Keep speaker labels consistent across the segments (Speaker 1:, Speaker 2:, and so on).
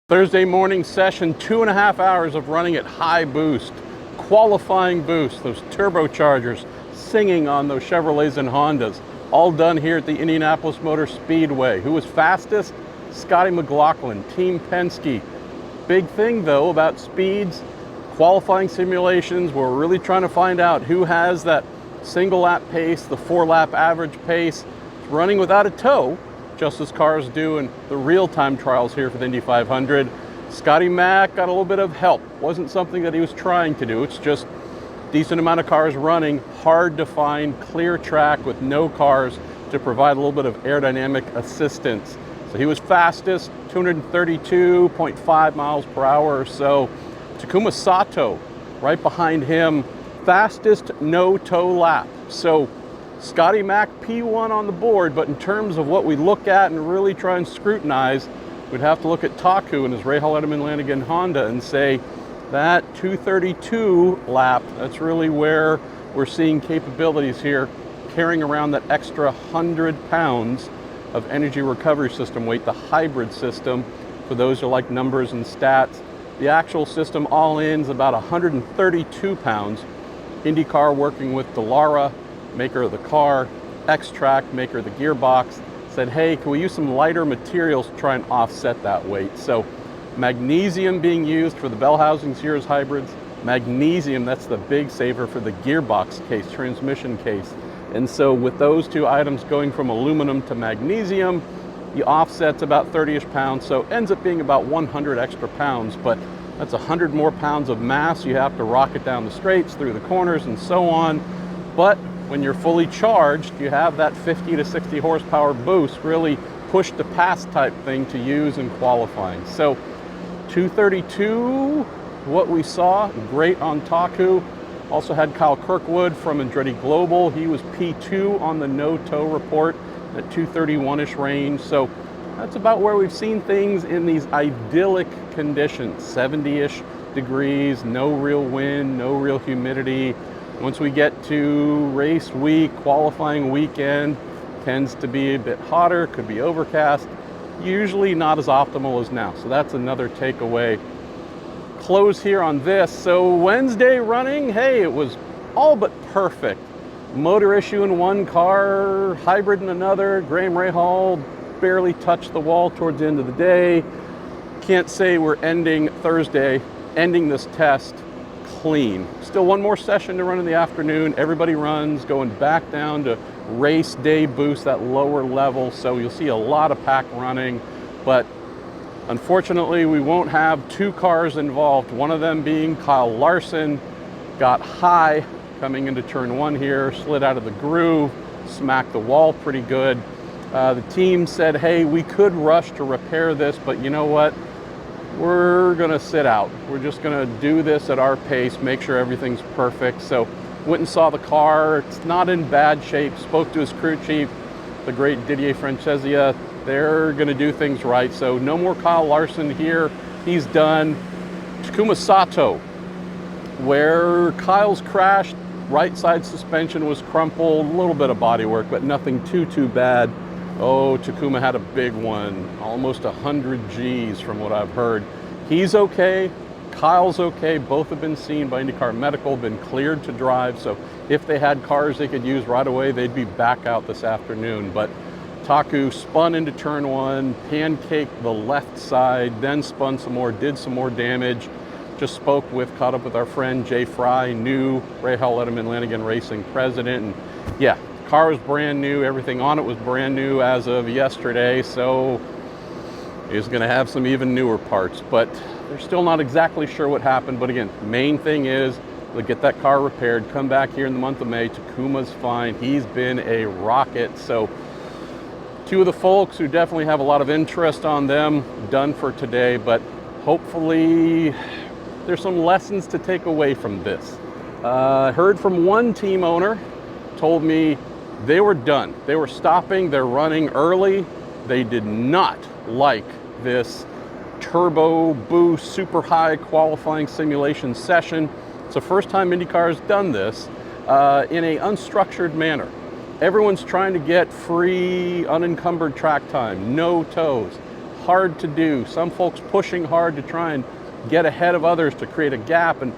Speaker 1: Thursday morning session, 2.5 hours of running at high boost, qualifying boost, those turbochargers singing on those Chevrolets and Hondas, all done here at the Indianapolis Motor Speedway. Who was fastest? Scott McLaughlin, Team Penske. Big thing though about speeds, qualifying simulations, we're really trying to find out who has that single lap pace, the 4-lap average pace, running without a tow, just as cars do in the real-time trials here for the Indy 500. Scotty Mac got a little bit of help. Wasn't something that he was trying to do. It's just decent amount of cars running, hard to find, clear track with no cars to provide a little bit of aerodynamic assistance. So he was fastest, 232.5 miles per hour or so. Takuma Sato, right behind him, fastest no-tow lap. So Scotty Mac P1 on the board, but in terms of what we look at and really try and scrutinize, we'd have to look at Taku and his Rahal Letterman Lanigan Honda and say that 232 lap, that's really where we're seeing capabilities here, carrying around that extra 100 pounds of energy recovery system weight, the hybrid system, for those who like numbers and stats. The actual system all in is about 132 pounds. IndyCar working with Dallara, maker of the car, X-Track, maker of the gearbox, said, hey, can we use some lighter materials to try and offset that weight? So magnesium being used for the bell housings here as hybrids. Magnesium, that's the big saver for the gearbox case, transmission case. And so with those two items going from aluminum to magnesium, the offset's about 30-ish pounds, so ends up being about 100 extra pounds, but that's 100 more pounds of mass. You have to rocket down the straights, through the corners, and so on. But when you're fully charged, you have that 50 to 60 horsepower boost, really push to pass type thing to use in qualifying. So 232, what we saw, great on Taku. Also had Kyle Kirkwood from Andretti Global. He was P2 on the no-tow report at 231-ish range. So that's about where we've seen things in these idyllic conditions, 70-ish degrees, no real wind, no real humidity. Once we get to race week, qualifying weekend, tends to be a bit hotter, could be overcast, usually not as optimal as now. So that's another takeaway. Close here on this. So Wednesday running, hey, it was all but perfect. Motor issue in one car, hybrid in another. Graham Rahal barely touched the wall towards the end of the day. Can't say we're ending Thursday, ending this test clean. Still one more session to run in the afternoon. Everybody runs, going back down to race day boost, that lower level. So you'll see a lot of pack running, but unfortunately we won't have two cars involved. One of them being Kyle Larson, got high coming into turn one here, slid out of the groove, smacked the wall pretty good. The team said, hey, we could rush to repair this, but you know what? We're gonna sit out. We're just gonna do this at our pace, make sure everything's perfect. So went and saw the car. It's not in bad shape. Spoke to his crew chief, the great Didier Francesca. They're gonna do things right. So no more Kyle Larson here. He's done. Takuma Sato, where Kyle's crashed, right side suspension was crumpled, a little bit of body work, but nothing too bad. Oh, Takuma had a big one, almost 100 Gs from what I've heard. He's okay, Kyle's okay, both have been seen by IndyCar Medical, been cleared to drive, so if they had cars they could use right away, they'd be back out this afternoon. But Taku spun into turn one, pancaked the left side, then spun some more, did some more damage. Just caught up with our friend Jay Fry, new Rahal Letterman Lanigan Racing president, and yeah, car was brand new, everything on it was brand new as of yesterday, so he's gonna have some even newer parts, but they're still not exactly sure what happened. But again, main thing is to get that car repaired, come back here in the month of May. Takuma's fine, he's been a rocket. So two of the folks who definitely have a lot of interest on them, done for today, but hopefully there's some lessons to take away from this. I heard from one team owner, told me they were done. They were stopping, they're running early. They did not like this turbo boost, super high qualifying simulation session. It's the first time IndyCar has done this in an unstructured manner. Everyone's trying to get free, unencumbered track time, no tows, hard to do. Some folks pushing hard to try and get ahead of others to create a gap, and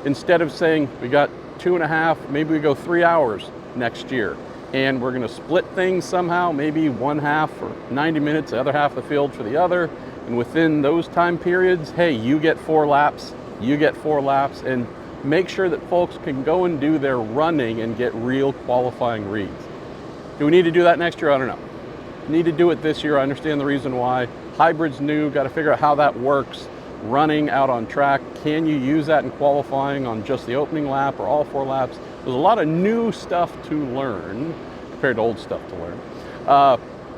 Speaker 1: instead of saying we got 2.5, maybe we go 3 hours next year, and we're going to split things somehow, maybe one half for 90 minutes, the other half of the field for the other, and within those time periods, hey, you get 4 laps, you get 4 laps, and make sure that folks can go and do their running and get real qualifying reads. Do we need to do that next year? I don't know. Need to do it this year. I understand the reason why. Hybrid's new, got to figure out how that works. Running out on track, can you use that in qualifying on just the opening lap or all 4 laps? There's a lot of new stuff to learn compared to old stuff to learn.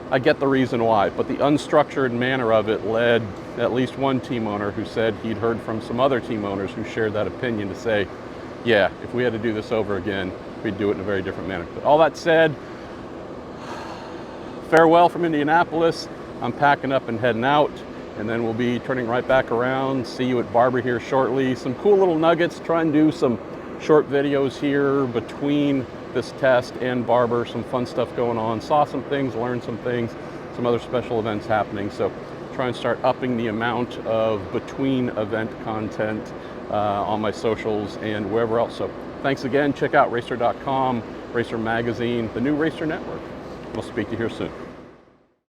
Speaker 1: I get the reason why, but the unstructured manner of it led at least one team owner who said he'd heard from some other team owners who shared that opinion to say, yeah, if we had to do this over again, we'd do it in a very different manner. But all that said, farewell from Indianapolis. I'm packing up and heading out, and then we'll be turning right back around. See you at Barber here shortly. Some cool little nuggets, try and do some short videos here between this test and Barber, some fun stuff going on. Saw some things, learned some things, some other special events happening. So try and start upping the amount of between event content on my socials and wherever else. So thanks again. Check out racer.com, Racer Magazine, the new Racer Network. We'll speak to you here soon.